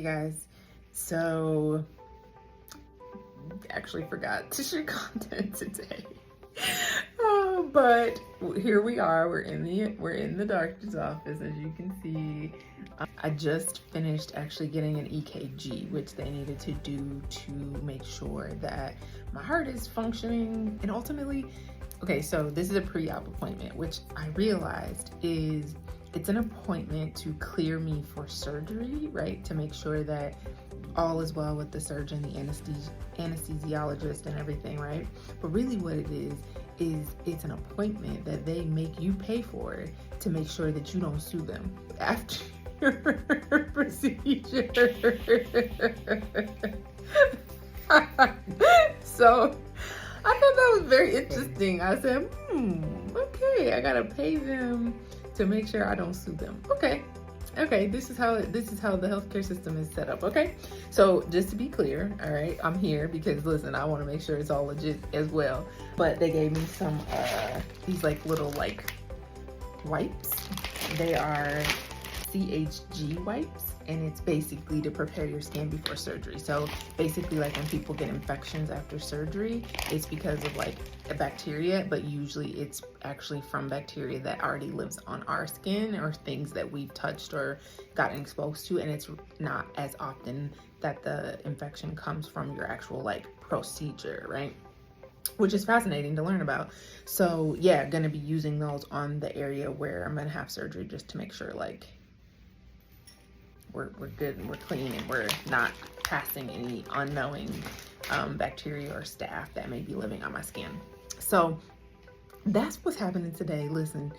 Hey guys, so actually forgot to shoot content today. But here we are. We're in the doctor's office, as you can see. I just finished actually getting an EKG, which they needed to do to make sure that my heart is functioning. And ultimately, okay, so this is a pre-op appointment, which I realized is it's an appointment to clear me for surgery, right? To make sure that all is well with the surgeon, the anesthesiologist and everything, right? But really what it is it's an appointment that they make you pay for to make sure that you don't sue them after your procedure. So I thought that was very interesting. I said, okay, I gotta pay them to make sure I don't sue them. Okay, this is how the healthcare system is set up. Okay, so just to be clear, all right, I'm here because listen, I want to make sure it's all legit as well. But they gave me some these like little like wipes. They are CHG wipes, and it's basically to prepare your skin before surgery. So basically, like when people get infections after surgery, it's because of like a bacteria, but usually it's actually from bacteria that already lives on our skin or things that we've touched or gotten exposed to, and it's not as often that the infection comes from your actual like procedure, right? Which is fascinating to learn about. So yeah, gonna be using those on the area where I'm gonna have surgery, just to make sure like we're good and we're clean and we're not passing any unknowing bacteria or staph that may be living on my skin. So that's what's happening today. Listen,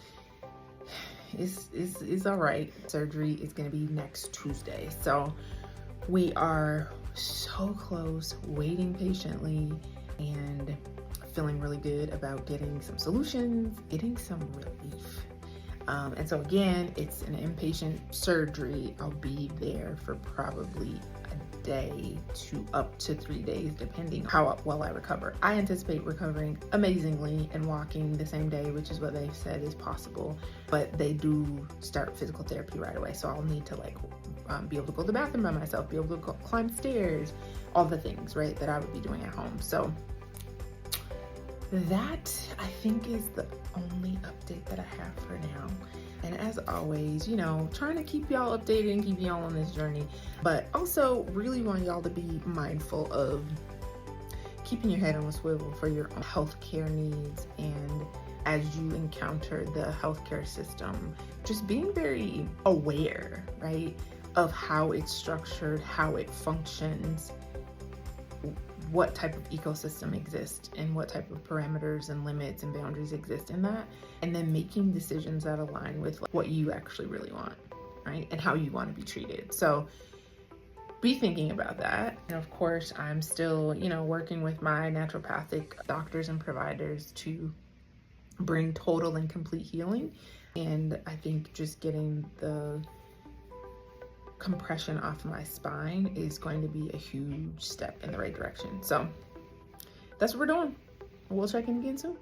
it's all right. Surgery is going to be next Tuesday. So we are so close, waiting patiently and feeling really good about getting some solutions, getting some relief. And so again, it's an inpatient surgery. I'll be there for probably a day to up to 3 days, depending how well I recover. I anticipate recovering amazingly and walking the same day, which is what they've said is possible, but they do start physical therapy right away. So I'll need to like be able to go to the bathroom by myself, be able to climb stairs, all the things, right, that I would be doing at home. So that, I think, is the only update that I have for now. And as always, you know, trying to keep y'all updated and keep y'all on this journey, but also really want y'all to be mindful of keeping your head on a swivel for your own healthcare needs. And as you encounter the healthcare system, just being very aware, right, of how it's structured, how it functions, what type of ecosystem exists and what type of parameters and limits and boundaries exist in that, and then making decisions that align with what you actually really want, right, and how you want to be treated. So be thinking about that. And of course, I'm still, you know, working with my naturopathic doctors and providers to bring total and complete healing. And I think just getting the compression off my spine is going to be a huge step in the right direction. So that's what we're doing. We'll check in again soon.